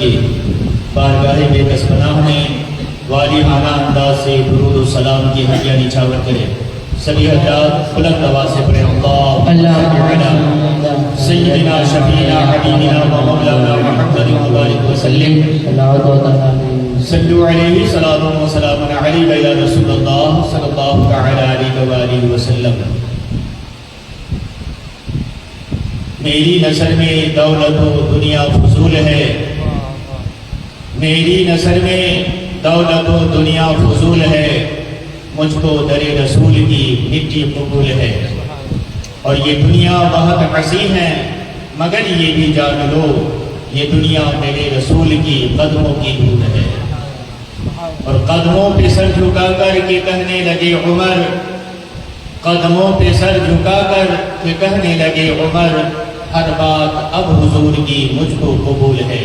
کے بارگاہ بے کس پناہ میں والہانہ انداز سے درود و سلام کی ہدیہ نچھاور کرے۔ سبھی حضرات بلند آواز سے پڑھیں اللہم علی سیدنا شفیعنا حبیبنا و مولانا محمد مبارک وسلم صلو علیہ صلاۃ و سلام علیہ یا رسول اللہ صلی اللہ تعالی علیہ وآلہ وسلم۔ میری نظر میں دولت و دنیا فضول ہے، میری نظر میں دولت و دنیا فضول ہے، مجھ کو در رسول کی مٹی قبول ہے۔ اور یہ دنیا بہت عظیم ہے مگر یہ بھی جان لو یہ دنیا میرے رسول کی قدموں کی دھول ہے۔ اور قدموں پہ سر جھکا کر کے کہنے لگے عمر، قدموں پہ سر جھکا کر کے کہنے لگے عمر، ہر بات اب حضور کی مجھ کو قبول ہے۔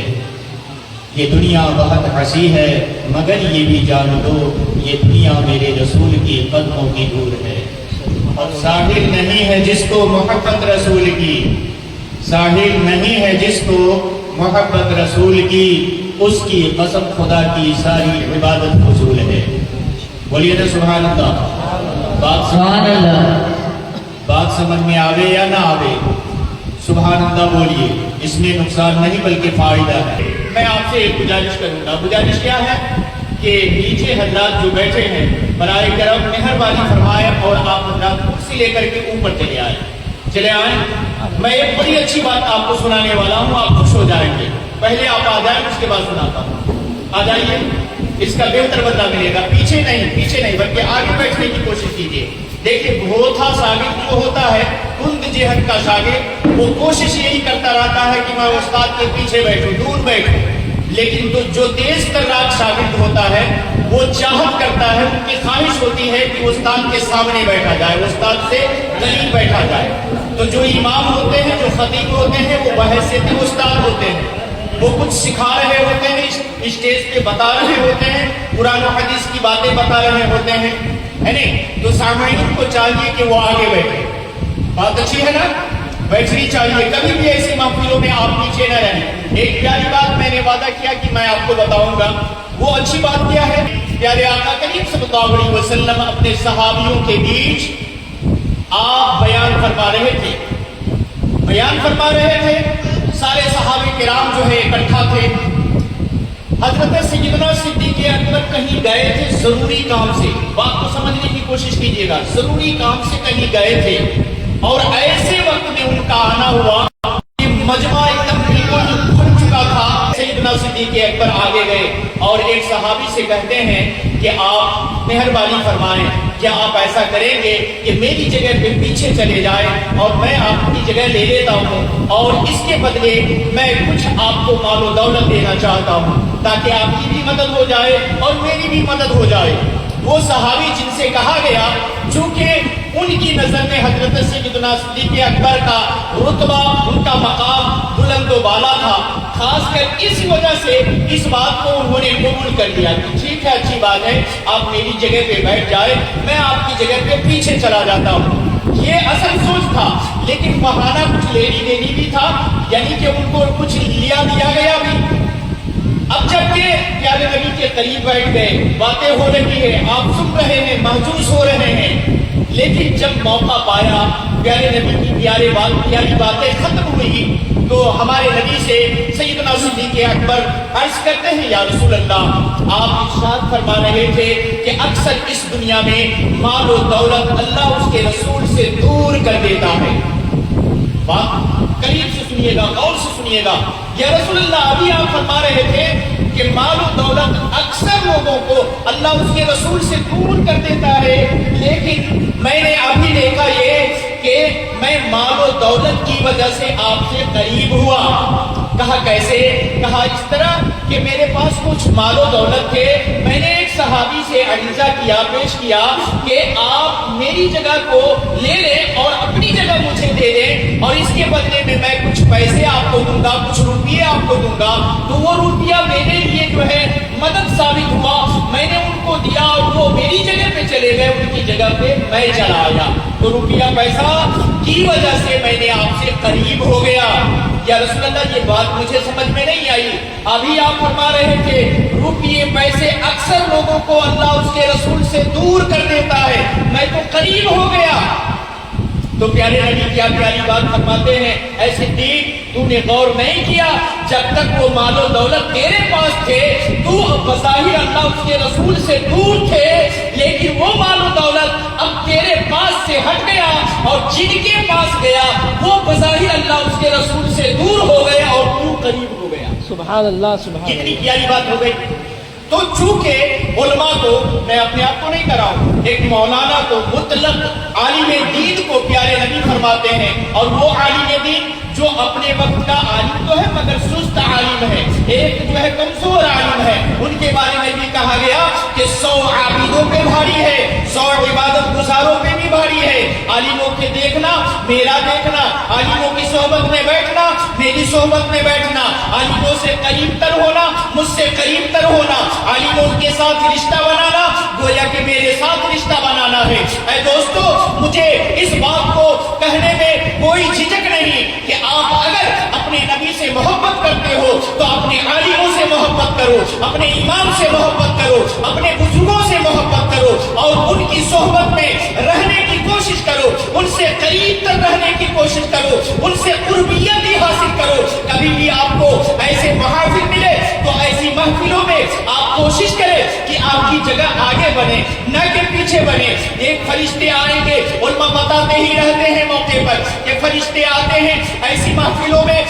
یہ دنیا بہت حسین ہے مگر یہ بھی جان لو یہ دنیا میرے رسول کی قدموں کی دھول ہے۔ اور ساحل نہیں ہے جس کو محبت رسول کی، ساحل نہیں ہے جس کو محبت رسول کی، اس کی قسم خدا کی ساری عبادت فضول ہے۔ بولیے نا سبحان اللہ۔ بات سمجھ میں آوے یا نہ آوے سبحان اللہ بولیے، اس میں نقصان نہیں بلکہ فائدہ ہے۔ میں آپ سے ایک گزارش کروں گا، گزارش کیا ہے کہ نیچے حضرات جو بیٹھے ہیں برائے کرم مہربانی فرمائے اور آپ حضرات کرسی لے کر کے اوپر چلے آئیں۔ میں ایک بڑی اچھی بات آپ کو سنانے والا ہوں، آپ خوش ہو جائیں گے۔ پہلے آپ آ جائیں اس کے بعد سناتا ہوں۔ آ جائیے، اس کا بہتر بدلہ ملے گا۔ پیچھے نہیں بلکہ آگے بیٹھنے کی کوشش کیجیے۔ دیکھیں بہت شاگرد جو ہوتا ہے کند جہت کا شاگرد، وہ کوشش یہی کرتا رہتا ہے کہ میں استاد کے پیچھے بیٹھوں، دور بیٹھوں، لیکن جو تیز تراک شاگرد ہوتا ہے وہ چاہت کرتا ہے، ان کی خواہش ہوتی ہے کہ استاد کے سامنے بیٹھا جائے، استاد سے قریب بیٹھا جائے۔ تو جو امام ہوتے ہیں، جو خطیب ہوتے ہیں، وہ بحیثیت استاد ہوتے ہیں، وہ کچھ سکھا رہے ہوتے ہیں، اسٹیج پہ بتا رہے ہوتے ہیں، قرآن و حدیث کی باتیں بتا رہے ہوتے ہیں، ہے نہیں؟ تو سامعین کو چاہیے کہ وہ آگے بیٹھے۔ بات اچھی ہے نا؟ بیٹھنی چاہیے، کبھی بھی ایسی محفلوں میں آپ پیچھے نہ رہیں۔ ایک پیاری بات میں نے وعدہ کیا کہ میں آپ کو بتاؤں گا، وہ اچھی بات کیا ہے؟ پیارے آقا کریم صلی اللہ علیہ وسلم اپنے صحابیوں کے بیچ آپ بیان فرما رہے تھے، سارے صحابہ کرام جو ہے اکٹھا تھے۔ حضرت سیدنا صدیق اکبر کہیں گئے تھے ضروری کام سے، بات کو سمجھنے کی کوشش کیجیے گا، ضروری کام سے کہیں گئے تھے، اور ایسے وقت میں ان کا آنا ہوا کہ مجمع ایک دم بالکل بھر چکا تھا۔ سیدنا صدیق اکبر آگے گئے اور ایک صحابی سے کہتے ہیں کہ آپ مہربانی فرمائیں، کیا آپ ایسا کریں گے کہ میری جگہ پہ پیچھے چلے جائیں اور میں آپ کی جگہ لے لیتا ہوں، اور اس کے بدلے میں کچھ آپ کو مال و دولت دینا چاہتا ہوں تاکہ آپ کی بھی مدد ہو جائے اور میری بھی مدد ہو جائے۔ وہ صحابی جن سے کہا گیا، چونکہ ان کی نظر میں حضرت سیدنا صدیق اکبر کا رتبہ، ان کا مقام بلند و بالا تھا، خاص کر اس وجہ سے اس بات کو انہوں نے قبول کر لیا کہ ٹھیک ہے، اچھی بات ہے، آپ میری جگہ پہ بیٹھ جائے، میں آپ کی جگہ پہ پیچھے چلا جاتا ہوں۔ یہ اصل سوچ تھا، لیکن بہانہ کچھ لینی دینی بھی تھا، یعنی کہ ان کو کچھ دیا گیا بھی۔ اب جب کہ پیارے نبی کے قریب بیٹھ گئے، باتیں ہو رہی ہے، آپ سن رہے ہیں، محسوس ہو رہے ہیں، لیکن جب موقع پایا، پیارے نبی کی پیاری باتیں ختم ہوئی، تو ہمارے نبی سے سیدنا صدیق اکبر عرض کرتے ہیں، یا رسول اللہ، آپ ارشاد فرما رہے تھے کہ اکثر اس دنیا میں مال و دولت اللہ اس کے رسول سے دور کر دیتا ہے۔ بات قریب سے سنیے گا، غور سے سنیے گا۔ یا رسول اللہ، ابھی آپ فرما رہے تھے کہ مال و دولت اکثر لوگوں کو اللہ اس کے رسول سے دور کر دیتا ہے، لیکن میں نے ابھی دیکھا یہ کہ میں مال و دولت کی وجہ سے آپ سے قریب ہوا۔ کہا کیسے؟ کہا اس طرح کہ میرے پاس کچھ مال و دولت تھے، میں نے ایک صحابی سے عریضہ کیا، پیش کیا کہ آپ میری جگہ کو لے لیں اور اپنی جگہ مجھے دے دیں، اور اس کے بدلے میں کچھ پیسے آپ کو دوں گا، کچھ روپیے آپ کو دوں گا۔ تو وہ روپیہ میرے لیے جو ہے مدد ثابت ہوا، میں نے ان کو دیا اور وہ میری جگہ پہ چلے گئے، ان کی جگہ پہ میں چلا آیا۔ تو روپیہ پیسہ کی وجہ سے میں نے آپ سے قریب ہو گیا۔ یا رسول اللہ یہ بات مجھے سمجھ میں نہیں آئی، ابھی آپ فرما رہے تھے روپیے پیسے اکثر لوگوں کو اللہ اس کے رسول سے دور کر دیتا ہے، میں تو قریب ہو گیا۔ تو پیارے نبی کیا پیاری بات فرماتے ہیں، اے صدیق تو نے غور نہیں کیا جب تک وہ مال و دولت تیرے پاس تھے تو بظاہر اللہ اس کے رسول سے دور تھے، لیکن وہ مال و دولت اب تیرے پاس سے ہٹ گیا اور جن کے پاس گیا وہ بظاہر اللہ اس کے رسول سے دور ہو گیا اور تو قریب ہو گیا۔ سبحان اللہ، سبحان اللہ، کتنی پیاری بات ہو گئی۔ تو چونکہ علماء کو، میں اپنے آپ کو نہیں کراؤں، ایک مولانا کو مطلق عالم دین کو پیارے نبی فرماتے ہیں، اور وہ عالم دین جو اپنے وقت کا عالم تو ہے مگر سست عالم ہے، ایک جو ہے کمزور عالم ہے، ان کے بارے میں بھی کہا گیا کہ 100 عابدوں پہ بھاری ہے، 100 عبادت گزاروں پہ بھی بھاری ہے۔ عالموں کے دیکھنا، میرا دیکھنا، عالموں کی صحبت میں بیٹھنا، میری صحبت میں بیٹھنا، عالموں سے قریب تر ہونا، مجھ سے قریب تر ہونا، عالموں کے ساتھ رشتہ بنانا گویا کہ میرے ساتھ رشتہ بنانا ہے۔ اے دوستو، مجھے اس بات کو کہنے میں کوئی جھجک نہیں کہ آپ اگر اپنے نبی سے محبت کرتے ہو تو اپنے عالموں سے محبت کرو، اپنے امام سے محبت کرو، اپنے بزرگوں سے محبت کرو اور ان کی صحبت میں رہنے کی کوشش کرو، ان سے قریب تر رہنے کی کوشش کرو، ان سے قربیت ہی حاصل کرو۔ کبھی بھی آپ کو ایسے محافل ملے تو ایسی محفلوں میں آپ کوشش کریں کہ آپ کی جگہ آگے بنے نہ کہ پیچھے بنے۔ ایک فرشتے آئیں گے، علماء بتاتے ہی رہتے ہیں موقع پر کہ فرشتے آتے ہیں ایسی محفلوں میں،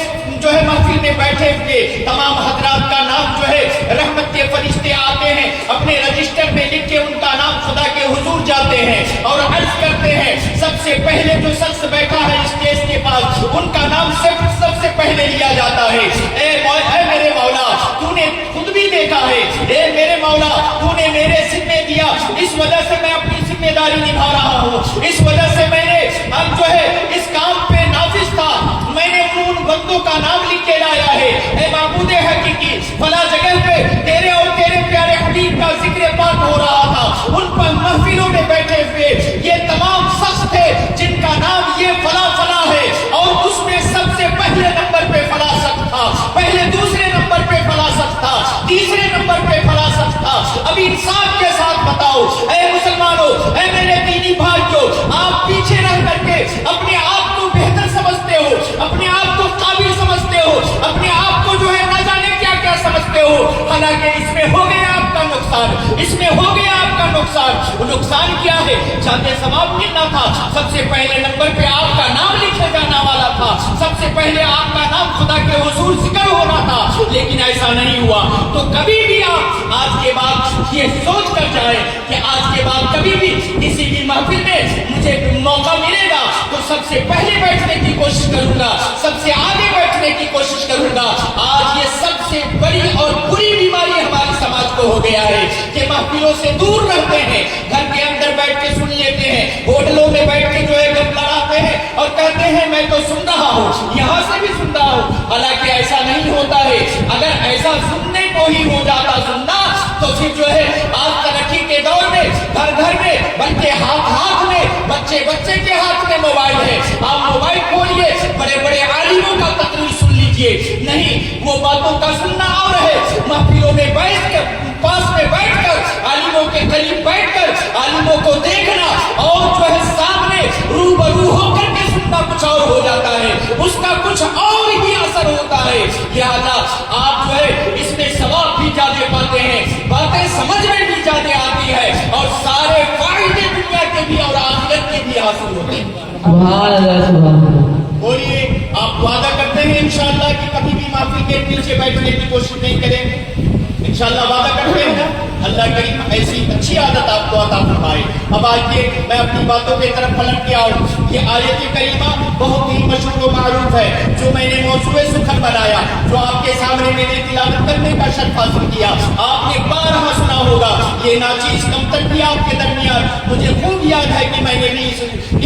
جو ہے محفل میں بیٹھے ہوئے تمام حضرات کا نام جو ہے رحمت کے فرشتے آتے ہیں، اپنے رجسٹر میں لکھ کے ان کا نام خدا کے حضور جاتے ہیں اور عرض کرتے ہیں سب سے پہلے جو شخص بیٹھا ہے اسٹیج کے پاس ان کا نام سب سے پہلے لیا جاتا ہے۔ اے میرے مولا، تو نے خود بھی دیکھا ہے، اے میرے مولا تو نے میرے ذمہ دیا، اس وجہ سے میں اپنی ذمہ داری نبھا رہا ہوں، اس وجہ سے میں نے اب جو ہے اس کام پہ نافذ تھا، میں نے ان بندوں کا نام لکھ کے لایا ہے۔ اے معبود حقیقی، فلاں جگہ پہ تیرے اور تیرے پیارے حبیب کا ذکر پاک ہو رہا تھا، ان پر محفلوں میں بیٹھے ہوئے یہ تمام شخص تھے جن کا نام یہ فلاں فلاں ہے، اور اس میں سب سے پہلے نمبر پہ فلاں شخص تھا، پہلے دوسرے نمبر پہ فلاں شخص تھا، تیسرے نمبر پہ فلاں شخص تھا۔ اب انصاف کے ساتھ بتاؤ اے مسلمانوں، اے میرے دینی بھائیوں، آپ پیچھے رہ کر کے اپنے آپ کو بہتر سمجھتے ہو، اپنے آپ کو قابل سمجھتے ہو، اپنے آپ کو جو ہے نہ جانے کیا کیا سمجھتے ہو، حالانکہ اس میں ہو گیا آپ کا نقصان، اس میں ہو گیا آپ کا نقصان۔ نقصان کیا ہے؟ چاہتے ثواب ملنا تھا، سب سے پہلے نمبر پہ آپ کا نام لکھے جانا والا تھا، سب سے پہلے آپ کا نام خدا کے حضور ذکر ہونا تھا، لیکن ایسا نہیں ہوا۔ تو کبھی بھی آپ آج کے بعد یہ سوچ کر جائیں کہ آج کے بعد کبھی بھی کسی بھی محفل میں مجھے موقع ملے گا تو سب سے پہلے بیٹھنے کی کوشش کروں گا، سب سے آگے بیٹھنے کی کوشش کروں گا۔ آج یہ سب سے بڑی اور بری بیماری ہمارے سماج کو ہو گیا ہے کہ محفلوں سے دور رہتے ہیں، گھر کے اندر بیٹھ کے سن لیتے ہیں، ہوٹلوں میں بیٹھ کے جو ہے گپ لڑاتے ہیں اور کہتے ہیں میں تو سن رہا ہوں، یہاں سے بھی سن رہا ہوں، حالانکہ ایسا نہیں ہوتا ہے۔ اگر ایسا سننے کو ہی ہو جاتا سننا تو پھر جو ہے آج ترقی کے دور میں گھر گھر میں بلکہ ہاتھ ہاتھ میں بچے بچے کے ہاتھ میں موبائل ہے، آپ موبائل کھولیے، بڑے بڑے عالموں کا تقریر سن لیجئے، نہیں وہ باتوں کا سننا اور ہے، محفلوں میں بیٹھ کر پاس میں بیٹھ کر عالموں کے قریب بیٹھ کر عالموں کو دیکھنا اور جو ہے سامنے روبرو ہو کر کے سننا کچھ اور ہو جاتا ہے، اس کا کچھ اور ہی اثر ہوتا ہے۔ لہذا آپ جو ہے اس میں ثواب بھی زیادہ پاتے ہیں، باتیں سمجھ میں بھی زیادہ آتی ہے اور سارے فائدے دنیا کے بھی اور آخرت کے بھی حاصل ہوتے ہیں۔ سبحان اللہ، سبحان اللہ۔ بولیے، آپ وعدہ کرتے ہیں انشاءاللہ کہ کبھی بھی محفل کے پیچھے بیٹھنے کی کوشش نہیں کریں گے؟ انشاءاللہ وعدہ کرتے ہیں نا؟ اللہ کریم ایسی اچھی عادت آپ کو عطا فرمائے۔ اب آئیے میں اپنی باتوں کی طرف پلٹ کے آؤں۔ یہ آیت کریمہ بہت ہی مشہور و معروف ہے، جو میں نے موضوع سخن بنایا، جو آپ کے سامنے میں نے تلاوت کرنے کا شرف حاصل کیا، آپ نے بارہا سنا ہوگا۔ یہ ناچیز کمتر بھی آپ کے درمیان مجھے خوب یاد ہے کہ میں نے بھی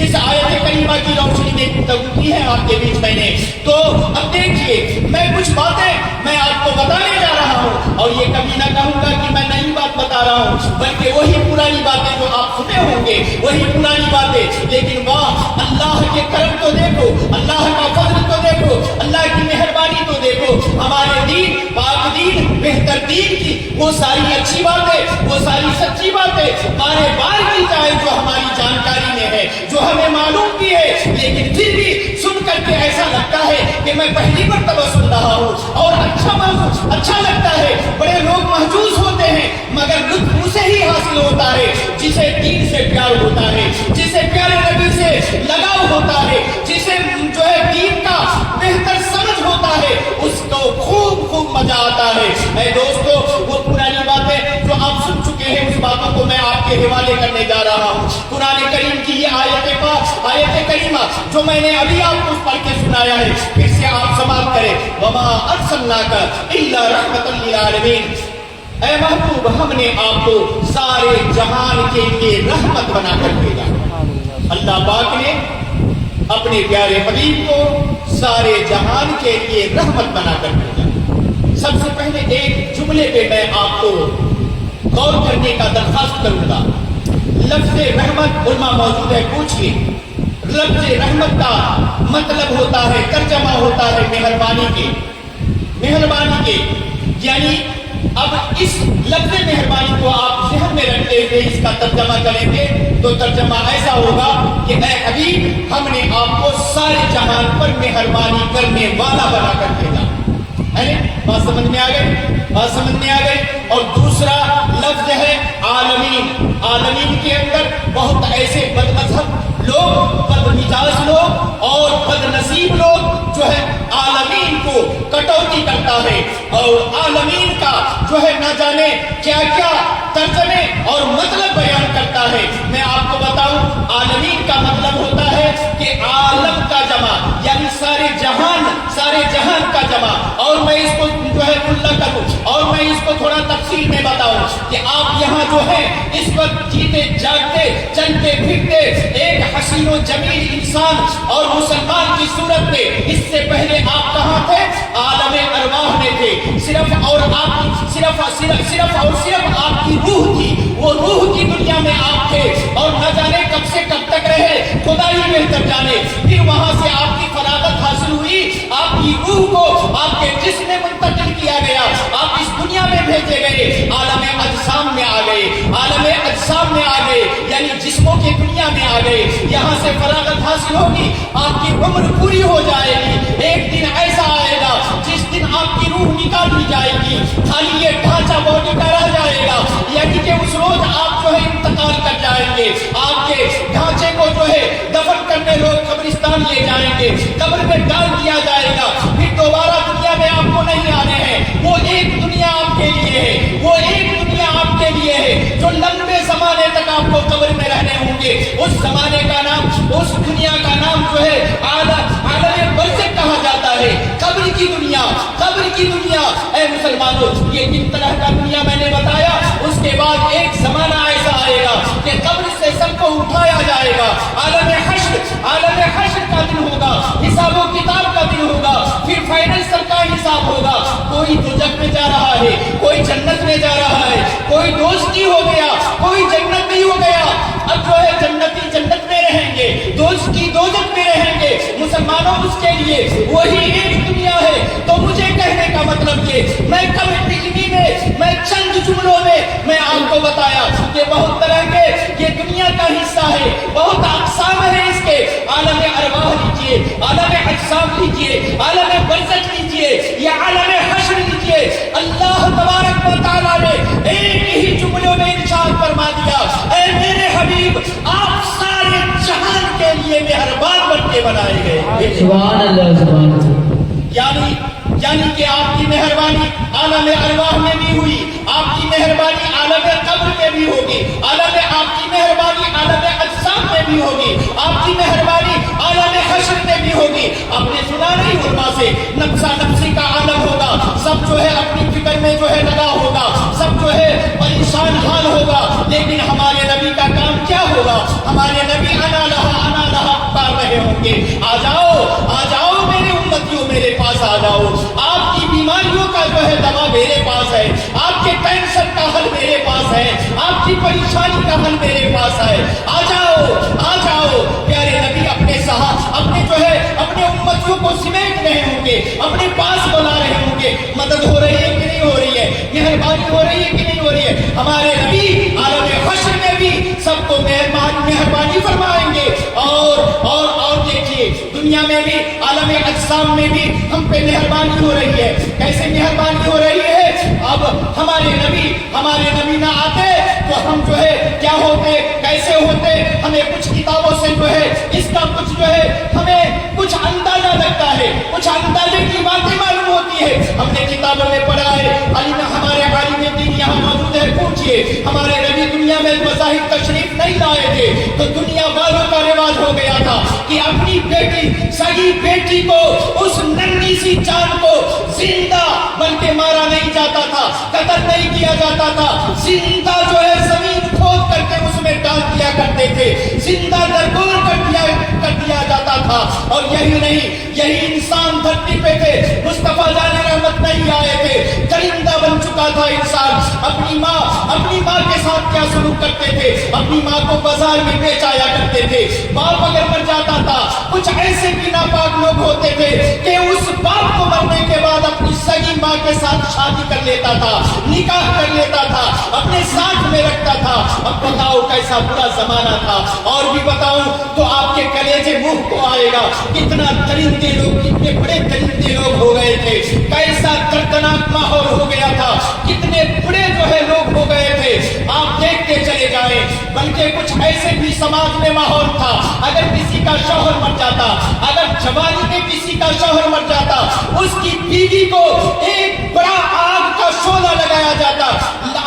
اس آیت کریمہ کی روشنی میں گفتگو کی ہے آپ کے بیچ میں نے۔ تو اب دیکھیے، میں کچھ باتیں میں آپ کو بتانے جا رہا ہوں، اور یہ کبھی نہ کہوں گا کہ میں نئی بات بتا رہا ہوں، بلکہ وہی پرانی باتیں جو آپ سنے ہوں گے، وہی پرانی باتیں، لیکن واہ اللہ کے کرم تو دیکھو، اللہ کا فضل تو دیکھو، اللہ کی مہربانی تردید کی وہ ساری اچھی باتیں، وہ ساری سچی باتیں بار بار کی جائے جو ہماری جانکاری میں ہے، جو ہمیں معلوم بھی ہے، لیکن پھر بھی سن کر کے ایسا لگتا ہے کہ میں پہلی مرتبہ سن رہا ہوں اور اچھا لگتا ہے. بڑے لوگ محظوظ ہوتے ہیں مگر لطف اسے ہی حاصل ہوتا ہے جسے دین سے پیار ہوتا ہے، جسے پیارے نبی سے لگاؤ ہوتا ہے، جسے جو ہے دین کا بہتر سمجھ ہوتا ہے، اس کو خوب مزہ آتا ہے. اے دوستو، وہ پرانی باتیں جو آپ سن چکے ہیں اس باتوں کو میں آپ کے حوالے کرنے جا رہا ہوں. قرآن کریم کی یہ آیت کریمہ جو میں نے ابھی آپ کو پڑھ کے سنایا ہے، پھر سے آپ سماعت کریں. وما ارسلناک الا رحمۃ للعالمین. اے محبوب، ہم نے آپ کو سارے جہان کے لیے رحمت بنا کر بھیجا. اللہ پاک نے اپنے پیارے حبیب کو سارے جہان کے لیے رحمت بنا کر بھیجا. سب سے پہلے ایک جملے پہ میں آپ کو غور کرنے کا درخواست کروں گا. لفظ رحمت، علماء موجود ہے، پوچھئے. لفظ رحمت کا مطلب ہوتا ہے، ترجمہ ہوتا ہے مہربانی کے. یعنی اب اس لفظ مہربانی کو آپ ذہن میں رکھتے ہوئے اس کا ترجمہ کریں گے تو ترجمہ ایسا ہوگا کہ اے حبیب، ہم نے آپ کو سارے جہان پر مہربانی کرنے والا بنا کر بھیجا. بات سمجھ میں آ گئی. اور دوسرا لفظ ہے عالمین. عالمین کے اندر بہت ایسے بد مذہب لوگ، بد مزاج لوگ اور بد نصیب لوگ جو ہے عالمین کو کٹوتی کرتا ہے اور عالمین کا جو ہے نہ جانے کیا کیا ترجمے اور مطلب بیان کرتا ہے. میں آپ کو بتاؤں، عالمین کا مطلب ہوتا ہے کہ عالم کا جمع، یعنی سارے جہان کا جمع. اور میں اس کو جو ہے کھلا کروں اور میں اس کو تھوڑا تفصیل میں بتاؤں کہ آپ یہاں جو ہے اس وقت جیتے جاگتے چلتے پھرتے ایک حسین و جمیل انسان اور مسلمان کی صورت میں، اس سے پہلے آپ کہاں تھے؟ عالم ارواح میں تھے. صرف آپ کی روح تھی، وہ روح کی دنیا میں آپ تھے اور نہ جانے کب سے کب تک رہے، خدا ہی بہتر جانے. پھر وہاں سے آپ کی فراغت حاصل ہوئی، آپ کی روح کو آپ کے جسم میں منتقل کیا گیا، آپ اس دنیا میں بھیجے گئے، عالم اجسام میں آ گئے، یعنی جسموں کی دنیا میں آ گئے. یہاں سے فراغت حاصل ہوگی، آپ کی عمر پوری ہو جائے گی. ایک دن ایسا آئے گا جس دن آپ کی روح نکال دی جائے گی، خالی یہ ڈھانچہ باڈی کا رہ جائے گا. یعنی کہ اس روز آپ جو ہے انتقال کر جائیں گے، آپ کے ڈھانچے کو جو ہے دفن کرنے لوگ قبرستان لے جائیں گے، قبر میں ڈال دیا جائے گا. پھر دوبارہ دنیا میں آپ کو نہیں آنے ہیں. وہ ایک دنیا آپ کے لیے ہے، وہ ایک دنیا آپ کے لیے ہے جو لمبے زمانے تک آپ کو قبر میں رہنے ہوں گے. اس زمانے کا نام، اس دنیا کا نام جو ہے عالم برزخ کہا جاتا ہے. قبر کی دنیا. اے مسلمانوں، یہ کن طرح کا دنیا میں نے بتایا. اس کے بعد ایک زمانہ ایسا آئے گا کہ قبر سے سب کو اٹھایا جائے گا. عالم حشر کا دن ہوگا، حساب و کتاب کا دن ہوگا، پھر فائنل سب کا حساب ہوگا. کوئی دوزخ میں جا رہا ہے، کوئی جنت میں جا رہا ہے، کوئی دوستی ہو گیا، کوئی جنت نہیں ہو گیا. اب جو ہے جنتی جنت میں رہیں گے، دوستی دوزخ میں رہیں گے. مسلمانوں، اس کے لیے وہی ایک دنیا ہے. تو مجھے کہنے کا مطلب یہ، میں کم علمی میں چند جملوں میں آپ کو بتایا کہ بہت طرح کے یہ دنیا کا حصہ ہے، بہت اقسام ہے اس کے. عالم ارواح لیجیے، عالم اجسام لیجیے، عالم برزخ لیجیے، یہ عالم حشر لیجیے. اللہ تبارک و تعالیٰ نے ایک ہی جملوں میں ارشاد فرما دیا، اے میرے حبیب، آپ سارے جہان کے لیے مہربان بن کے بنائے گئے. سبحان اللہ. یعنی کہ آپ کی مہربانی عالم ارواح میں بھی ہوئی، آپ کی مہربانی عالم قبر میں بھی ہوگی، آپ کی مہربانی عالم اجسام میں بھی ہوگی، آپ کی مہربانی عالم حشر میں بھی ہوگی. آپ نے سنا نہیں علماء سے، نفسا نفسی کا عالم ہوگا، سب جو ہے اپنی فکر میں جو ہے لگا ہوگا، سب جو ہے پریشان حال ہوگا. لیکن ہمارے نبی کا کام کیا ہوگا؟ ہمارے نبی انا لہا پکار رہے ہوں گے، آ جاؤ میرے امتیوں، میرے پاس آ جاؤ. آپ کی بیماریوں کا جو ہے دوا میرے پاس ہے، آپ کے کینسر کا حل میرے پاس ہے، آپ کی پریشانی کا حل میرے پاس ہے. آ جاؤ. پیارے نبی اپنے جو ہے اپنے امتیوں کو سمیٹ رہے ہوں گے، اپنے پاس بلا رہے ہوں گے. مدد ہو رہی ہے کہ نہیں ہو رہی ہے؟ دنیا میں بھی عالم اجسام میں بھی ہم پہ مہربانی ہو رہی ہے. کیسے مہربانی ہو رہی ہے؟ اب ہمارے نبی نہ آتے تو ہم جو ہے کیا ہوتے، کیسے ہوتے؟ ہمیں کچھ کتابوں سے جو ہے اس کا کچھ جو ہے ہمیں کچھ اندازہ لگتا ہے، کچھ اندازے کی باتیں معلوم ہوتی ہے. ہم نے کتابوں میں پڑھا ہے، ہمارے عالم دین یہاں موجود ہے، پوچھئے ہمارے نبی دنیا میں مذاہب تشریف نہیں لائے تھے تو دنیا والوں کا رواج ہو گیا تھا کہ اپنی بیٹی، سگی بیٹی کو، اس ننھی سی جان کو زندہ بلکہ مارا نہیں جاتا تھا، قتل نہیں کیا جاتا تھا، زندہ جو ہے زمین کھود کر کے اس میں ڈال دیا کرتے تھے، زندہ درگور کر دیا جاتا تھا. اور یہی نہیں، یہی انسان دھرتی پہ تھے، مصطفیٰ جان رحمت نہیں آئے تھے، درندہ بن چکا تھا انسان. اپنی ماں کے ساتھ کیا سلوک کرتے تھے؟ اپنی ماں کو بازار میں بیچ آیا کرتے تھے. باپ اگر مر جاتا تھا، کچھ ایسے بھی ناپاک لوگ ہوتے تھے کہ اس باپ کو مرنے کے بعد اپنی سگی ماں کے ساتھ شادی کر لیتا تھا، نکاح کر لیتا تھا، اپنے ساتھ میں رکھتا تھا. اب بتاؤ کیسا برا زمانہ تھا. اور بھی بتاؤں تو آپ کے کلیجے منہ کو آئے گا، کتنا درندے لوگ، کتنے بڑے درندے لوگ ہو گئے تھے، کیسا دردناک ماحول ہو گیا تھا، کتنے بڑے جو ہے لوگ ہو گئے تھے. آپ دیکھتے چلے جائیں. بلکہ کچھ ایسے بھی سماج میں ماحول تھا، اگر کسی کا شوہر مر جاتا، اگر جوانی میں کسی کا شوہر مر جاتا، اس کی بیوی کو ایک بڑا آگ کا شعلہ لگایا جاتا،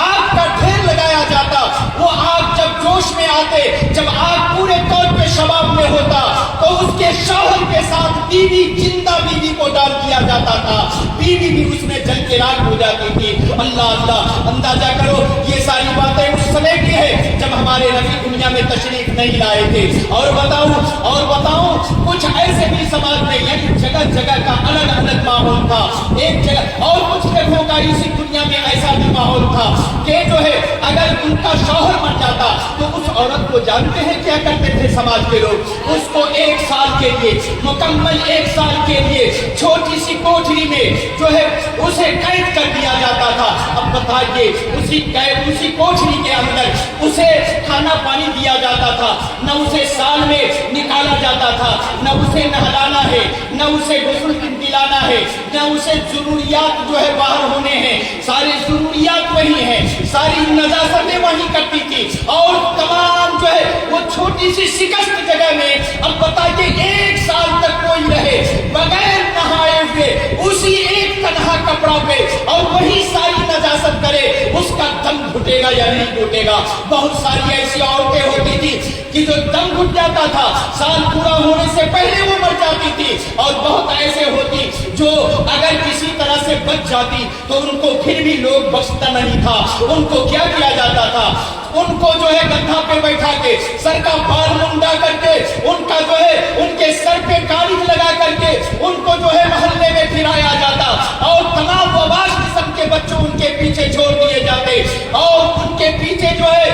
آگ کا ڈھیر لگایا جاتا. وہ آگ جب جوش میں آتے، جب آگ پورے طور پہ شباب میں ہوتا تو اس کے شوہر کے ساتھ بیوی، زندہ بیوی کو ڈال دیا جاتا تھا، بیوی بھی اس میں جل کے راکھ ہو جاتی تھی. اللہ اللہ، اندازہ کرو یہ ساری باتیں اس سمے کی ہے جب ہمارے نبی دنیا میں تشریف نہیں لائے تھے. اور بتاؤں کچھ ایسے بھی سماج میں، یعنی جگہ جگہ کا الگ الگ ماحول تھا. ایک جگہ اور کچھ جگہوں کا اسی دنیا میں ایسا بھی ماحول تھا کہ جو ہے اگر ان کا شوہر مر جاتا تو اس عورت کو جانتے ہیں کیا کرتے تھے سماج کے لوگ؟ اس کو 1 سال کے لیے، مکمل 1 سال کے لیے چھوٹی سی کوٹری میں جو ہے اسے قید کر دیا جاتا تھا. اب بتائیے اسی کوٹری کے اندر اسے کھانا پانی دیا جاتا تھا، نہ اسے سال میں نکالا جاتا تھا، نہ اسے نہلانا ہے، نہ اسے غسل دلانا ہے، نہ اسے ضروریات جو ہے باہر ہونے ہیں، ساری ضروریات وہی ہیں، ساری نظافتیں وہی کرتی تھی. اور تمام جو ہے وہ چھوٹی سی شکست جگہ میں، اب بتائیے 1 سال تک کوئی رہے بغیر نہائے ہوئے اسی ایک تنہا کپڑا پہ اور وہی ساری نجاست کرے، اس کا دم گھٹے گا یا نہیں گھٹے گا؟ بہت ساری ایسی عورتیں ہوتی تھی کہ جو دم گھٹ جاتا تھا، سال پورا ہونے سے پہلے وہ مر جاتی تھی. اور بہت ایسے ہوتی جو اگر کسی طرح سے بچ جاتی تو ان کو پھر بھی لوگ بخشتا نہیں تھا. ان کو کیا کیا جاتا تھا؟ ان کو جو ہے گدھا پہ بیٹھا کے، سر کا بال منڈا کر کے، ان کا جو ہے ان کے سر پہ کالج لگا کر کے ان کو جو ہے محلے میں پھرایا جاتا. اور تمام وباش قسم کے بچوں ان کے پیچھے چھوڑ دیے جاتے. اور ان کے پیچھے جو ہے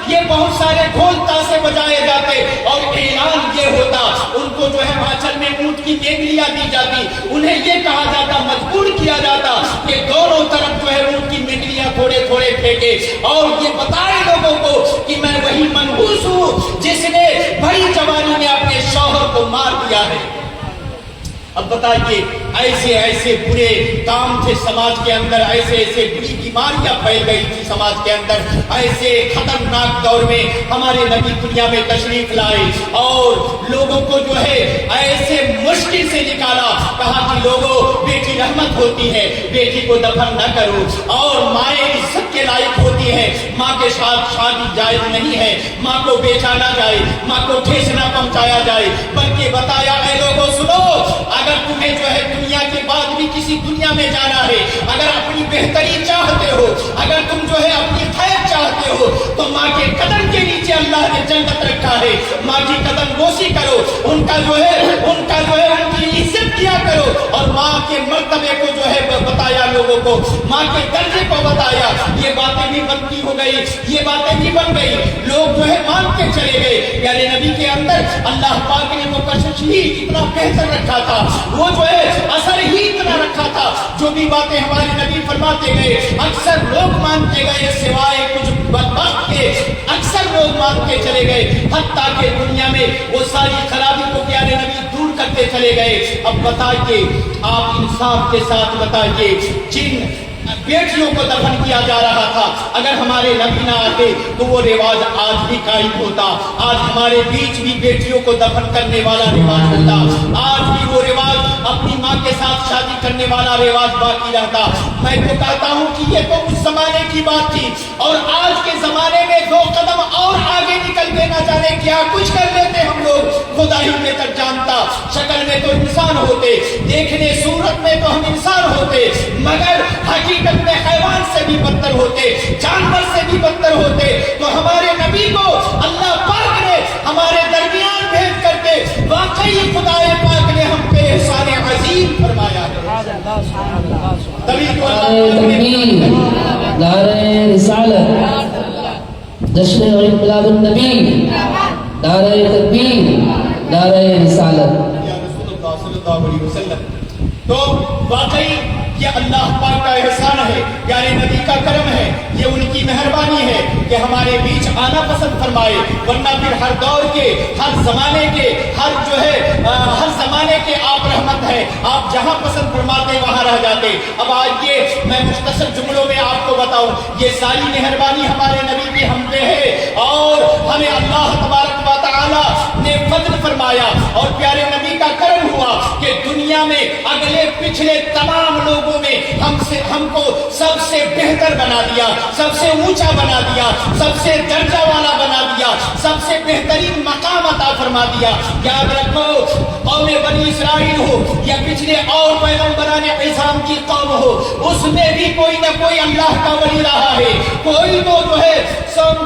یہ بہت سارے ڈھول تاشے بجائے جاتے. اور اعلان یہ ہوتا، ان کو جو ہے ماچل میں اونٹ کی مینگلیاں دی جاتی، انہیں یہ کہا جاتا، مجبور کیا جاتا کہ دونوں طرف جو ہے اونٹ کی مینگلیاں تھوڑے تھوڑے پھینکے اور یہ بتائے لوگوں کو کہ میں وہی منحوس ہوں جس نے بڑی جوانی میں اپنے شوہر کو مار دیا ہے. اب بتائیے ایسے برے کام تھے سماج کے اندر، ایسے بری بیماریاں پھیل گئی تھی سماج کے اندر. ایسے خطرناک دور میں ہمارے نبی دنیا میں تشریف لائے اور لوگوں کو جو ہے ایسے مشکل سے نکالا. کہا کہ لوگوں، بیٹی رحمت ہوتی ہے، بیٹی کو دفن نہ کرو. اور مائیں عزت کے لائق ہوتی ہے، ماں کے ساتھ شادی جائز نہیں ہے، ماں کو بیچا نہ جائے، ماں کو ٹھیس نہ پہنچایا جائے. بلکہ بتایا اے لوگوں سنو، اگر تمہیں جو ہے دنیا کے بعد بھی کسی دنیا میں جانا ہے، اگر اپنی بہتری چاہتے ہو، اگر تم جو ہے اپنی خیر چاہتے ہو تو ماں کے قدم کے نیچے اللہ نے جنت رکھا ہے. ماں کی قدم بوسی کرو، ان کا جو ہے ان کی عزت کیا کرو. اور ماں کے مرتبے کو جو ہے بتایا لوگوں کو، ماں کے درجے کو بتایا. یہ باتیں بھی بنتی ہو گئی، یہ باتیں بھی بن گئی، لوگ جو ہے مان کے چلے گئے. پیارے نبی کے اندر اللہ پاک نے وہ کشش ہی اتنا بہتر رکھا تھا، وہ جو ہے اثر ہی اتنا رکھا تھا. جو بھی باتیں ہمارے نبی فرماتے گئے اکثر لوگ مانتے گئے، سوائے کچھ بدبخت کے اکثر لوگ مان کے چلے گئے. حتیٰ کہ دنیا میں وہ ساری خرابی کو پیارے نبی دور کر کرتے چلے گئے. اب بتائیے, آپ انصاف کے ساتھ بتائیے, جن بیٹیوں کو دفن کیا جا رہا تھا, اگر ہمارے نبی نہ آتے تو وہ رواج آج بھی قائم ہوتا. آج ہمارے بیچ بھی بیٹیوں کو دفن کرنے والا رواج ہوتا. آج بھی وہ رواج اپنی ماں کے ساتھ شادی کرنے والا رواج باقی رہتا. میں تو کہتا ہوں کہ یہ تو اس زمانے کی بات تھی, اور آج کے زمانے میں 2 قدم اور آگے نکل کے نہ جانے کیا کچھ کر لیتے ہم لوگ. خدا ہی میں تک جانتا. شکل میں تو انسان ہوتے, دیکھنے صورت میں تو ہم انسان ہوتے, مگر حقیقت میں حیوان سے بھی بدتر ہوتے, جانور سے بھی بدتر ہوتے. تو ہمارے نبی کو اللہ پاک نے ہمارے درمیان بھیج کر کے واقعی خدا پاک نے ہم پہ احسان عظیم فرمایا ہے. تبھی تو تکبیر, نعرہ رسالت, جشن انقلاب النبی, نعرہ تکبیر, نعرہ رسالت. یا رسول اللہ صلی اللہ علیہ وسلم. تو واقعی یہ اللہ پاک کا احسان ہے, پیارے نبی کا کرم ہے, یہ ان کی مہربانی ہے کہ ہمارے بیچ آنا پسند فرمائے. ورنہ پھر ہر دور کے, ہر زمانے کے, ہر زمانے کے آپ رحمت ہے, آپ جہاں پسند فرماتے وہاں رہ جاتے. اب آئیے میں مختصر جملوں میں آپ کو بتاؤں, یہ ساری مہربانی ہمارے نبی کی ہم پہ ہے, اور ہمیں اللہ تبارک و تعالی نے فضل فرمایا اور پیارے نبی کا کرم ہوا کہ دنیا میں اگلے پچھلے تمام لوگوں میں ہم کو سب سے بہتر بنا دیا, سب سے اونچا بنا دیا, سب سے درجہ والا بنا دیا, سب سے بہترین مقام عطا فرما دیا. یاد رکھو, قوم بنی اسرائیل ہو یا پچھلے اور پیغمبران اعظام کی قوم ہو, اس میں بھی کوئی نہ کوئی اللہ کا ولی رہا ہے. کوئی تو جو ہے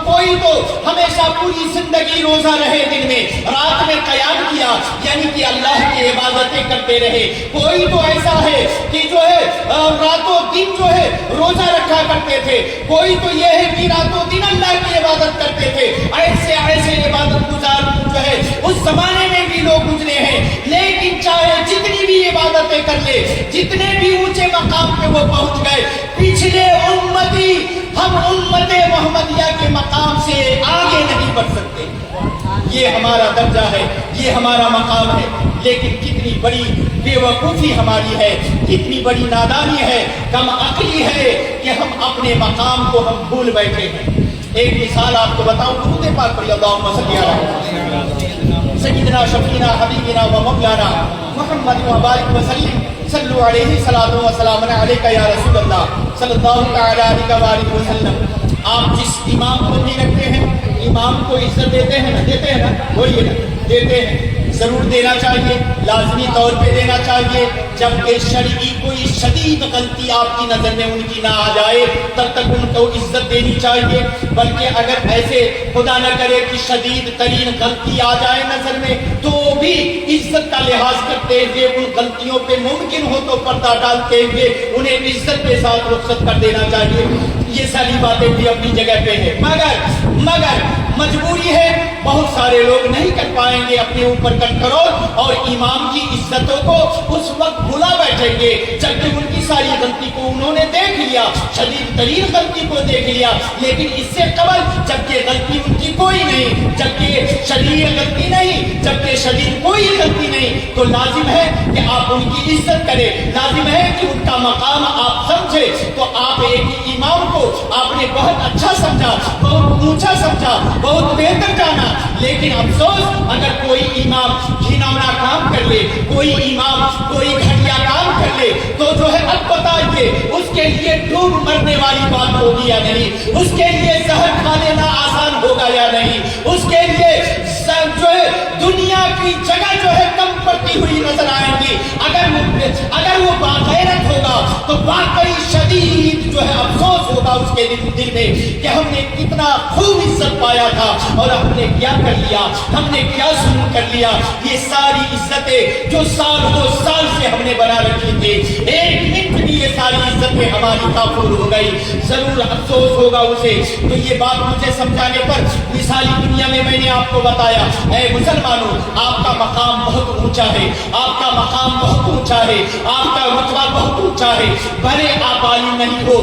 کوئی تو ہمیشہ پوری زندگی روزہ رہے, دن میں رات میں قیام کیا, یعنی کہ اللہ کی عبادتیں کرتے رہے. کوئی تو ایسا ہے کہ جو ہے راتوں دن جو ہے روزہ رکھا کرتے تھے. کوئی تو یہ ہے کہ راتوں دن اللہ کی عبادت کرتے تھے. ایسے ایسے عبادت گزار جو ہے اس زمانے میں بھی لوگ گزرے ہیں. لیکن چاہے جتنی بھی عبادتیں کر لے, جتنے بھی اونچے مقام پہ وہ پہنچ گئے, پچھلے امتی ہم امت محمدیہ کے مقام سے آگے نہیں بڑھ سکتے. یہ ہمارا درجہ ہے, یہ ہمارا مقام ہے. لیکن کتنی بڑی بے وقوفی ہماری ہے, کتنی بڑی نادانی ہے, کم عقلی ہے کہ ہم اپنے مقام کو ہم بھول بیٹھے ہیں. ایک مثال آپ کو بتاؤں, درود پاک پڑھیے, اللہم صلی علی سیدنا شفیعنا حبیبنا و مولانا محمد و بارک وسلم, صلو علیہ صلاۃ و سلام علیک یا رسول اللہ صلی اللہ تعالی علیہ وسلم. آپ جس امام کو بھی رکھتے ہیں, امام کو عزت دیتے ہیں نا, بولیے نا, دیتے ہیں. ضرور دینا چاہیے, لازمی طور پہ دینا چاہیے. جبکہ شرعی کوئی شدید غلطی آپ کی نظر میں ان کی نہ آ جائے تب تک ان کو عزت دینی چاہیے. بلکہ اگر ایسے خدا نہ کرے کہ شدید ترین غلطی آ جائے نظر میں, تو بھی عزت کا لحاظ کرتے ہوئے ان غلطیوں پہ ممکن ہو تو پردہ ڈالتے ہوئے انہیں عزت کے ساتھ رخصت کر دینا چاہیے. یہ ساری باتیں بھی اپنی جگہ پہ ہے, مگر مجبوری ہے, بہت سارے لوگ نہیں کر پائیں گے اپنے اوپر کنٹرول, اور امام کی عزتوں کو اس وقت بھلا بیٹھیں گے جبکہ ان کی ساری غلطی کو انہوں نے دیکھ لیا, شدید ترین غلطی کو دیکھ لیا. لیکن اس سے قبل جبکہ غلطی ان کی کوئی نہیں, جبکہ شدید غلطی نہیں, جبکہ شدید کوئی غلطی نہیں, تو لازم ہے کہ آپ ان کی عزت کریں, لازم ہے کہ ان کا مقام آپ سمجھے. تو آپ ایک امام کو آپ نے بہت اچھا سمجھا, بہت اونچا سمجھا, بہت بہتر جانا. لیکن افسوس, اگر کوئی امام گھناؤنا کام کر لے, کوئی امام کوئی گھٹیا کام کر لے, تو جو ہے اب بتائیے اس کے لیے ڈوب مرنے والی بات ہوگی یا نہیں, اس کے لیے زہر کھا لینا آسان ہوگا یا نہیں, اس کے لیے جو ہے دنیا کی جگہ جو ہے کم پڑتی ہوئی نظر آئیں گی. اگر وہ باغیرت ہوگا تو واقعی شدید جو ہے افسوس ہوگا اس کے دل میں کہ ہم نے کتنا خوب عزت پایا تھا اور ہم نے کیا کر لیا, ہم نے کیا ظلم کر لیا. یہ ساری عزتیں جو سال سے ہم نے بنا رکھی تھی, ایک منٹ بھی یہ ساری عزتیں ہماری کافور ہو گئی, ضرور افسوس ہوگا اسے. تو یہ بات مجھے سمجھانے پر مثالی دنیا میں نے آپ کو بتایا, اے مسلمانوں, آپ کا مقام بہت اونچا ہے, آپ کا مقام بہت اونچا ہے, آپ کا رتبہ بہت اونچا ہے. بھلے آپ عالم نہیں ہو,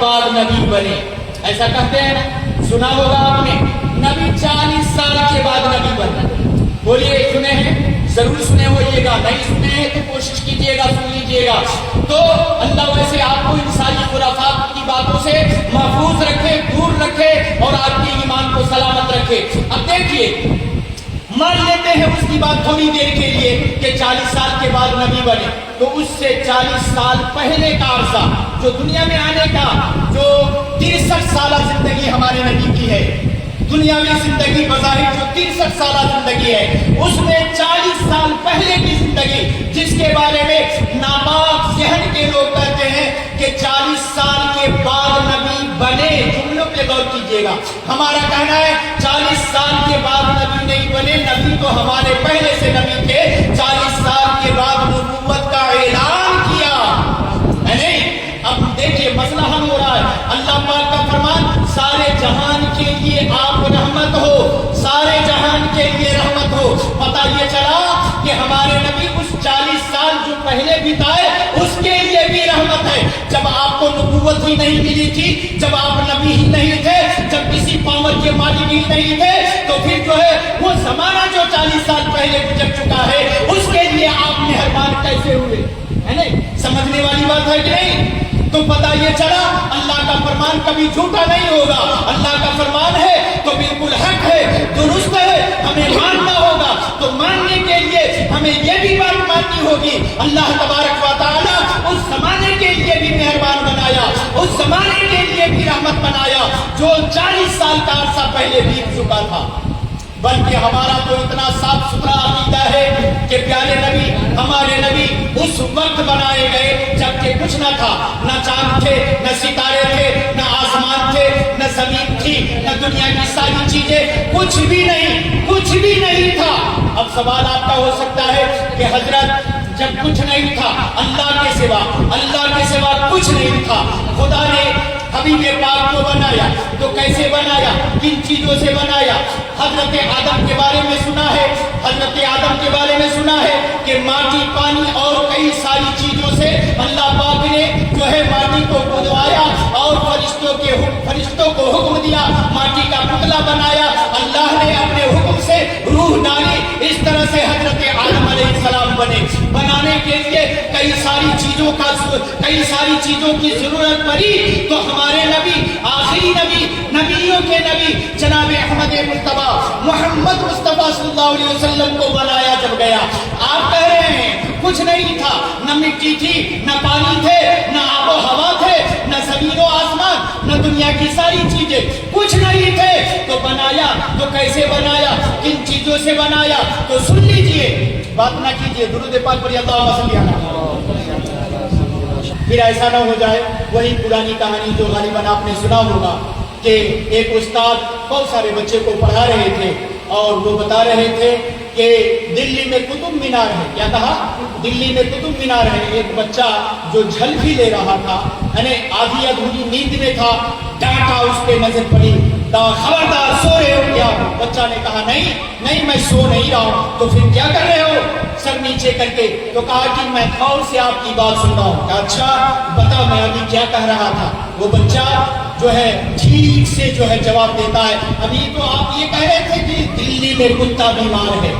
بعد نبی بنے. ایسا کہتے ہیں نا, سنا ہوگا آپ نے, نبی 40 سال کے بعد نبی بنے. بولیے سنے ہیں؟ ضرور سنے ہوئیے گا, نہیں سنے ہیں تو کوشش کیجیے گا, سن لیجیے گا. تو اللہ ویسے آپ کو ان ساری خرافات کی باتوں سے محفوظ رکھے, دور رکھے, اور آپ کے ایمان کو سلامت رکھے. اب دیکھیے, مان لیتے ہیں اس کی بات تھوڑی دیر کے لیے کہ 40 سال کے بعد نبی بنے, تو اس سے 40 سال پہلے کا عرصہ جو دنیا میں آنے کا, جو 63 سالہ زندگی ہمارے نبی کی ہے, دنیاوی زندگی بظاہر جو 63 سالہ زندگی ہے, اس میں 40 سال پہلے کی زندگی, جس کے بارے میں ناپاک ذہن کے لوگ کہتے ہیں کہ 40 سال کے بعد نبی بنے. جملوں پہ غور کیجیے گا. ہمارا کہنا ہے 40 سال کے بعد نبی نہیں بنے, نبی تو ہمارے پہلے سے نبی تھے. 40 سال کے بعد نبوت کا اعلان کیا ہے نہیں. اب دیکھیے مسئلہ حل ہو رہا ہے. اللہ پاک کا فرمان, سارے جہان کے لیے آپ رحمت ہو, سارے جہان کے لیے رحمت ہو. پتہ یہ چلا کہ ہمارے نبی اس 40 سال جو پہلے بتائے اس کے لیے بھی رحمت ہے. جب آپ کو نبوت ہی نہیں ملی تھی, جب آپ نبی ہی نہیں تھے, جب کسی پاور کے مالک ہی نہیں تھے, تو پھر جو ہے وہ زمانہ جو 40 سال پہلے گزر چکا ہے, اس کے لیے آپ مہربان کیسے ہوئے, ہے نہیں؟ سمجھنے والی بات ہے کہ نہیں؟ تو پتہ یہ چلا اللہ کا فرمان کبھی جھوٹا نہیں ہوگا. اللہ کا فرمان ہے تو بالکل حق ہے, درست ہے, ہمیں ماننا ہوگا. تو ماننے کے لیے ہمیں یہ بھی بات ماننی ہوگی, اللہ تبارک و تعالیٰ اس زمانے کے لیے بھی مہربان بنایا, اس زمانے کے لیے بھی رحمت بنایا جو 40 سال کا عرصہ پہلے بیت چکا تھا. بلکہ ہمارا تو اتنا صاف ستھرا عقیدہ ہے کہ پیارے نبی, ہمارے نبی اس وقت بنائے گئے جبکہ کچھ نہ تھا, نہ چاند تھے, نہ ستارے تھے, نہ آسمان تھے, نہ زمین تھی, نہ دنیا کی ساری چیزیں, کچھ بھی نہیں, کچھ بھی نہیں تھا. اب سوال آپ کا ہو سکتا ہے کہ حضرت جب کچھ نہیں تھا, اللہ کے سوا کچھ نہیں تھا, خدا نے حبیب پاک کو بنایا تو کیسے بنایا, کن چیزوں سے بنایا؟ حضرت آدم کے بارے میں سنا ہے, حضرت آدم کے بارے میں سنا ہے کہ ماٹی, پانی اور کئی ساری چیزوں سے اللہ پاک نے جو ہے ماٹی کو کھودوایا اور فرشتوں کو حکم دیا, ماٹی کا پتلا بنایا. اللہ نے اپنے حکم سے روح ڈالی, اس طرح سے حضرت آدم علیہ السلام بنے. بنانے کے لیے کئی ساری چیزوں کی ضرورت پڑی, تو ہمارے نبی, آخری نبی, نبیوں کے نبی جناب احمد مصطفیٰ محمد مصطفیٰ صلی اللہ علیہ وسلم کو بنایا جب گیا. آپ کہہ رہے ہیں کچھ نہیں تھا, نہ مٹی تھی, نہ پانی تھے, نہ آب و ہوا تھے, نہ زمین و آسمان, نہ دنیا کی ساری چیزیں, کچھ نہیں تھے. تو بنایا تو کیسے بنایا, کن چیزوں سے بنایا؟ تو سن لیجئے, بات نہ کیجئے, درود پاک پڑھیے اللہم صلی علیہ. پھر ایسا نہ ہو جائے وہی پرانی کہانی جو غالباً آپ نے سنا ہوگا کہ ایک استاد بہت سارے بچے کو پڑھا رہے تھے اور وہ بتا رہے تھے کہ دلی میں قطب مینار ہے. کیا کہا؟ دلی میں قطب مینار ہے. ایک بچہ جو جھلکی لے رہا تھا, یعنی آدھی ادھوری نیند میں تھا, ڈانٹا اس پہ نظر پڑی, خبردار سو رہے ہو کیا؟ بچہ نے کہا نہیں میں سو نہیں رہا ہوں. تو پھر کیا کر رہے ہو؟ سر نیچے کر کے. تو کہا کہ میں غور سے آپ کی بات سن رہا ہوں. کہا اچھا بتا میں ابھی کیا کہہ رہا تھا. وہ بچہ جو ہے ٹھیک سے جو ہے جواب دیتا ہے, ابھی تو آپ یہ کہہ رہے تھے کہ دلی میں کتا بیمار ہے.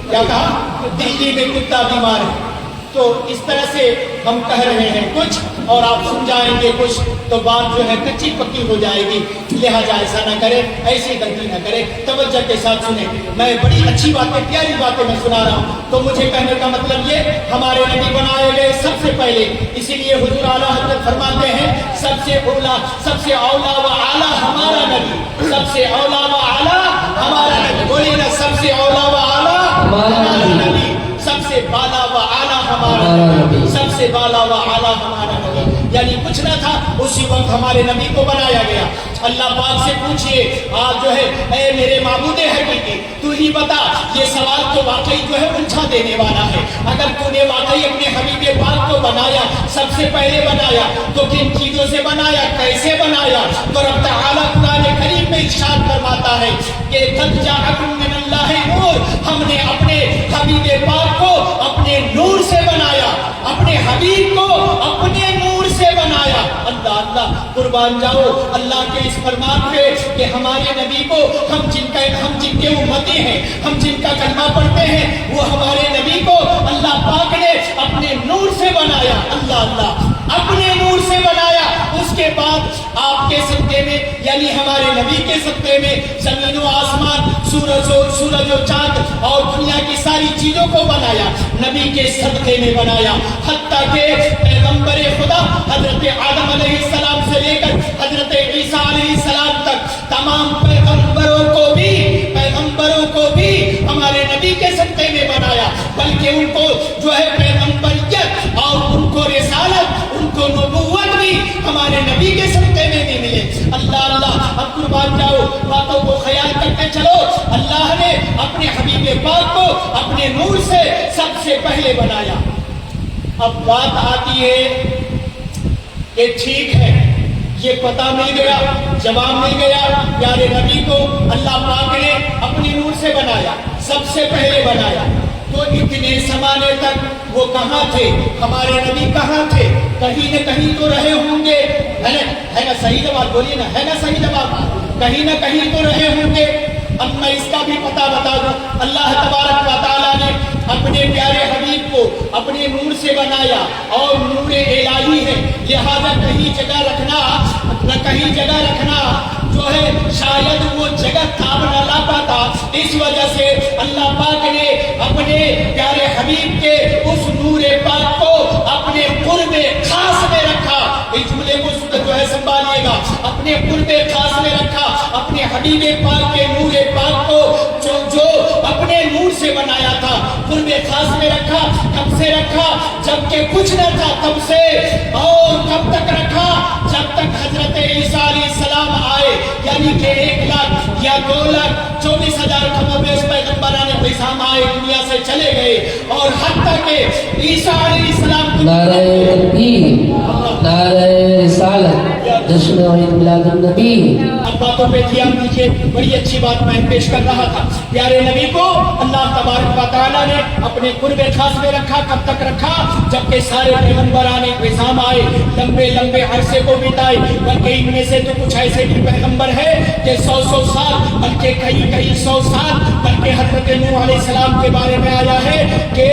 کیا کہا؟ دلی میں کتا بیمار ہے. تو اس طرح سے ہم کہہ رہے ہیں کچھ اور آپ سن جائیں گے کچھ, تو بات جو ہے کچی پکی ہو جائے گی. لہٰذا ایسا نہ کرے, ایسی غلطی نہ کرے, توجہ کے ساتھ سنیں. میں بڑی اچھی باتیں, پیاری باتیں میں سنا رہا ہوں. تو مجھے کہنے کا مطلب یہ, ہمارے نبی بنائے گئے سب سے پہلے, اسی لیے حضور اعلیٰ حضرت فرماتے ہیں سب سے اولا و اعلیٰ ہمارا نبی, سب سے اولا و اعلیٰ ہمارا نبی. بولیے نا, سب سے اولا و اعلیٰ ہمارا نبی, سب سے بالا و اعلیٰ ہمارا نبی, سب سے بالا و اعلیٰ ہمارا نبی. یعنی کچھ نہ تھا, اسی وقت ہمارے نبی کو بنایا گیا. اللہ پاک سے پوچھئے, آپ جو ہے اے میرے معبود حقیقی, تو ہی بتا, یہ سوال تو واقعی جو ہے الجھا دینے والا ہے. اگر تو نے واقعی اپنے حبیب پاک کو بنایا, سب سے پہلے بنایا, تو کن چیزوں سے بنایا, کیسے بنایا؟ تو رب تعالیٰ قرآن کریم میں ارشاد فرماتا ہے کہ قد جاءکم من اللہ نور, ہم نے اپنے حبیب پاک کو اپنے نور سے بنایا, اپنے حبیب کو اپنے نور سے بنایا. اللہ اللہ قربان جاؤ اللہ کے اس فرمان پہ کہ ہمارے نبی کو ہم جن کے امتی ہیں، ہم جن کا کلمہ پڑھتے ہیں، وہ ہمارے نبی کو اللہ پاک نے اپنے نور سے بنایا، اللہ اللہ اپنے نور سے بنایا۔ اس کے بعد آپ کے صدقے میں یعنی ہمارے نبی کے صدقے میں زمین و آسمان، سورج و چاند اور دنیا کی ساری چیزوں کو بنایا، نبی کے صدقے میں بنایا۔ حتیٰ کہ پیغمبر خدا حضرت آدم علیہ السلام سے لے کر حضرت عیسیٰ علیہ السلام تک تمام پیغمبروں کو بھی ہمارے نبی کے صدقے میں بنایا، بلکہ ان کو جو ہے پیغمبریت اور ان کو رسالت، ان کو نبوت بھی ہمارے نبی کے صدقے میں بھی ملے۔ اللہ اللہ اب قربان جاؤ، باتوں کو خیال کرتے چلو، اللہ نے اپنے حبیب پاک کو اپنے نور سے سب سے پہلے بنایا۔ اب بات آتی ہے کہ ٹھیک ہے، یہ پتہ مل گیا، جواب مل گیا، پیارے نبی کو اللہ پاک نے اپنی نور سے بنایا، سب سے پہلے بنایا، تو اتنے زمانے تک وہ کہاں تھے؟ ہمارے نبی کہاں تھے؟ کہیں نہ کہیں تو رہے ہوں گے، ہے نا صحیح جواب بولیے نا، ہے نا صحیح جواب، کہیں نہ کہیں تو رہے ہوں گے۔ اب میں اس کا بھی پتہ بتا دوں، اللہ تبارک و تعالیٰ نے اپنے پیارے حبیب کو اپنے نور سے بنایا اور نور الہی ہے، لہذا کہیں جگہ رکھنا جو ہے شاید وہ جگہ تھام نہ لا پاتا، اس وجہ سے اللہ پاک نے اپنے پیارے حبیب کے اس نور پاک کو اپنے قرب خاص میں رکھا۔ اس جملے کو جو ہے سنبھالیے گا، اپنے قرب خاص میں رکھا، اپنے حبیب پاک کے نور پاک کو جو اپنے نور سے بنایا تھا قرب خاص میں رکھا۔ کب سے رکھا؟ جب کہ کچھ نہ تھا تب سے، اور کب تک رکھا؟ جب تک حضرت عیسیٰ علیہ السلام آئے، یعنی کہ 1,00,000 یا 2,24,000 کم و بیش پیغمبران نظام آئے، دنیا سے چلے گئے، اور حتیٰ کہ عیسیٰ علیہ السلام نعرہ تکبیر، نعرہ رسالت، جشن عید میلاد النبی۔ اب باتوں پہ دھیان دیجیے، بڑی اچھی بات میں پیش کر رہا تھا۔ پیارے نبی کو اللہ تبارک و تعالیٰ نے اپنے قرب خاص میں رکھا۔ کب تک رکھا؟ جبکہ سارے پیغمبران نظام آئے، لمبے لمبے عرصے کو بتائے، بلکہ ان میں سے تو کچھ ایسے بھی پیغمبر ہے کہ 100 سال، بلکہ کئی 100 سال، بلکہ حضرت نوح علیہ السلام کے بارے میں آیا ہے کہ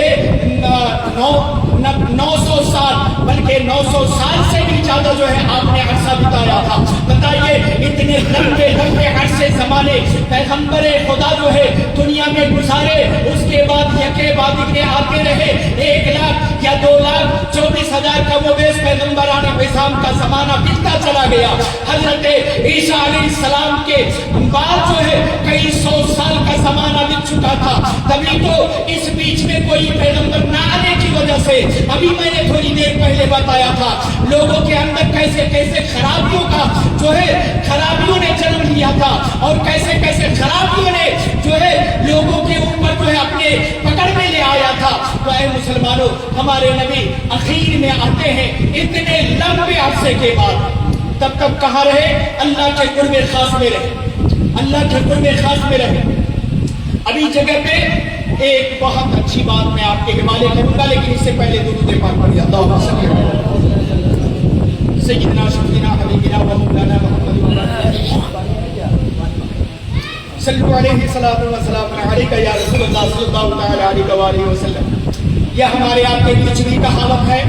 900 سال، بلکہ 900 سال سے بھی زیادہ جو ہے آپ نے عرصہ بتایا تھا۔ بتائیے اتنے لمبے لمبے عرصے زمانے پیغمبر خدا جو ہے دنیا میں گزارے، اس کے بعد یکے بعد اتنے آتے رہے، 1,00,000 یا 2,24,000 کم و بیش پیغمبران نظام کا زمانہ بتتا چلا گیا۔ حضرت عیسیٰ علیہ السلام کے بعد جو ہے کئی 100 سال کا زمانہ بت چکا تھا، تبھی تو اس بیچ میں کوئی پیغمبر نہ آنے کی وجہ سے ابھی میں نے تھوڑی دیر پہلے بتایا تھا لوگوں کے اندر کیسے کیسے خرابیوں کا جو ہے خرابیوں نے جنم لیا تھا، اور کیسے کیسے خرابیوں نے جو ہے لوگوں کے اوپر جو ہے اپنے پکڑ میں لے آیا تھا۔ تو اے مسلمانوں، ہمارے نبی اخیر میں آتے ہیں اتنے لمبے عرصے کے بعد، تب تک کہاں رہے؟ اللہ کے قرب خاص میں رہے، اللہ کے قرب خاص میں رہے۔ ابھی جگہ پہ ایک بہت اچھی بات میں آپ کے حوالے کروں گا، لیکن اس سے پہلے درود پاک پڑھیے۔ اللہم صلی علی سیدنا شفیعنا حبیبنا و مولانا محمد صلی علیہ وسلم علیک یا رسول اللہ صلی اللہ علیہ وآلہ وسلم۔ یہ ہمارے آپ کے بیچ بھی کہاوت ہے،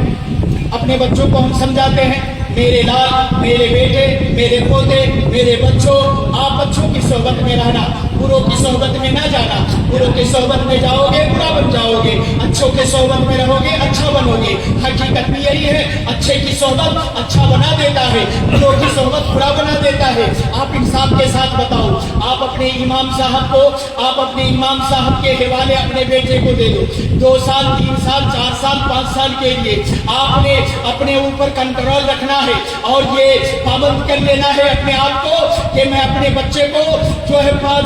اپنے بچوں کو ہم سمجھاتے ہیں، میرے لال، میرے بیٹے، میرے پوتے، میرے بچوں، آپ بچوں کی صحبت میں رہنا، بروں کی صحبت میں نہ جانا۔ بروں کی صحبت میں جاؤ گے برا بن جاؤ گے، اچھوں کے صحبت میں رہو گے اچھا بنو گے۔ حقیقت بھی یہی ہے، اچھے کی صحبت اچھا بنا دیتا ہے، بروں کی صحبت برا بنا دیتا ہے۔ آپ انصاف کے ساتھ بتاؤ، آپ اپنے امام صاحب کو، آپ اپنے امام صاحب کے حوالے اپنے بیٹے کو دے دو، 2 سال 3 سال 4 سال 5 سال کے لیے آپ نے اپنے اوپر کنٹرول رکھنا ہے، اور یہ پابند کر لینا ہے اپنے آپ کو کہ میں اپنے بچے کو جو ہے 5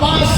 5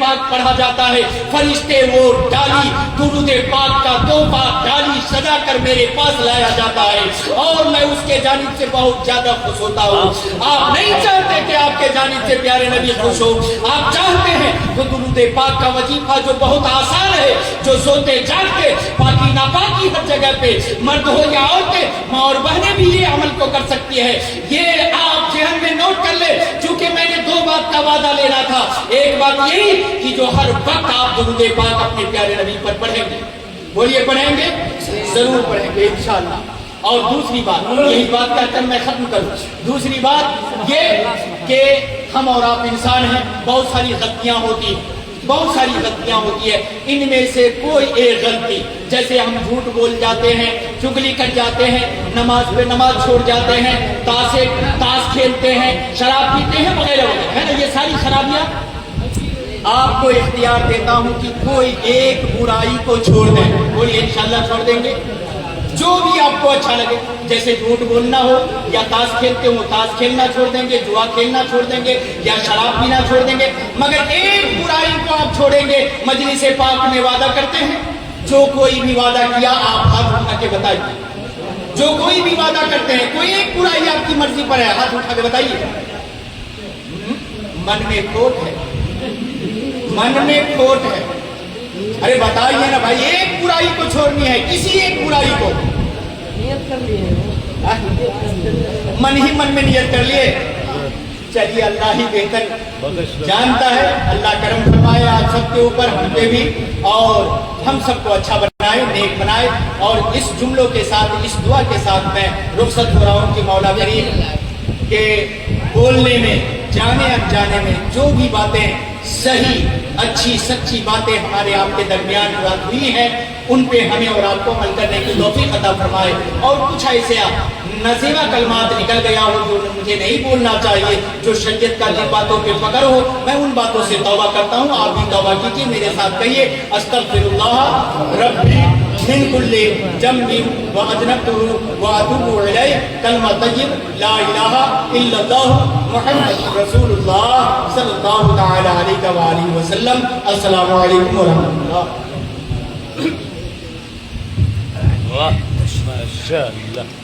پاک پڑھا جاتا ہے، فرشتے وہ ڈالی درود پاک کا تحفہ ڈالی سجا کر میرے پاس لایا جاتا ہے، اور میں اس کے جانب سے بہت زیادہ خوش ہوتا ہوں۔ آپ نہیں چاہتے کہ آپ کے جانب سے پیارے نبی خوش ہو، آپ چاہتے ہیں تو درود پاک کا وظیفہ جو بہت آسان ہے، جو سوتے جاگتے پاکی ناپاکی ہر جگہ پہ مرد ہو یا عورتیں، ماں اور بہنیں بھی یہ عمل کو کر سکتی ہے، یہ آپ ذہن میں نوٹ کر لیں، چونکہ میں نے دو بات کا وعدہ لینا تھا۔ ایک بات یہی کہ جو ہر وقت آپ درود پاک اپنے پیارے نبی پر پڑھیں گے، بولیے پڑھیں گے، ضرور پڑھیں گے انشاءاللہ۔ اور دوسری بات، یہی بات کہہ کر میں ختم کروں، دوسری بات یہ کہ ہم اور آپ انسان ہیں، بہت ساری غلطیاں ہوتی ہیں، بہت ساری غلطیاں ہوتی ہے، ان میں سے کوئی ایک غلطی، جیسے ہم جھوٹ بول جاتے ہیں، چگلی کر جاتے ہیں، نماز پہ نماز چھوڑ جاتے ہیں، تاش کھیلتے ہیں، شراب پیتے ہیں وغیرہ وغیرہ، ہے نا، یہ ساری خرابیاں آپ کو اختیار دیتا ہوں کہ کوئی ایک برائی کو چھوڑ دیں، بولیے انشاءاللہ چھوڑ دیں گے، جو بھی آپ کو اچھا لگے، جیسے جھوٹ بولنا ہو یا تاش کھیلتے ہو تاش کھیلنا چھوڑ دیں گے، جوا کھیلنا چھوڑ دیں گے، یا شراب پینا چھوڑ دیں گے، مگر ایک برائی کو آپ چھوڑیں گے۔ مجلس پاک میں وعدہ کرتے ہیں، جو کوئی بھی وعدہ کیا آپ ہاتھ اٹھا کے بتائیے، جو کوئی بھی وعدہ کرتے ہیں، کوئی ایک برائی آپ کی مرضی پر ہے، ہاتھ اٹھا کے بتائیے۔ من میں کھوٹ ہے، من میں کھوٹ ہے، ارے بتائیے نا بھائی، ایک برائی کو چھوڑنی ہے، کسی ایک برائی کو، من ہی من میں نیت کر لیے، چلیے اللہ ہی بہتر جانتا ہے، اللہ کرم فرمائے آپ سب کے اوپر، ہم پہ بھی، اور ہم سب کو اچھا بنائے، نیک بنائے۔ اور اس جملوں کے ساتھ، اس دعا کے ساتھ میں رخصت ہو رہا ہوں کہ مولا کریم کہ بولنے میں، جانے انجانے میں جو بھی باتیں صحیح اچھی سچی باتیں ہمارے آپ کے درمیان بات ہوئی ہیں، ان پہ ہمیں اور آپ کو عمل کرنے کی توفیق عطا فرمائے۔ اور کچھ ایسے نزیبہ کلمات نکل گیا ہو جو مجھے نہیں بولنا چاہیے، جو شریعت کا جن باتوں پہ پکڑ ہو، میں ان باتوں سے توبہ کرتا ہوں، آپ بھی توبہ کیجیے، میرے ساتھ کہیے استغفر اللہ ربی من کل ذنب واذنبته واتوب الیہ، کلمہ طیب لا الہ الا اللہ محمد رسول اللہ صلی اللہ تعالی علیہ وآلہ وسلم۔ السلام علیکم ورحمۃ اللہ۔ واہ ماشاء اللہ۔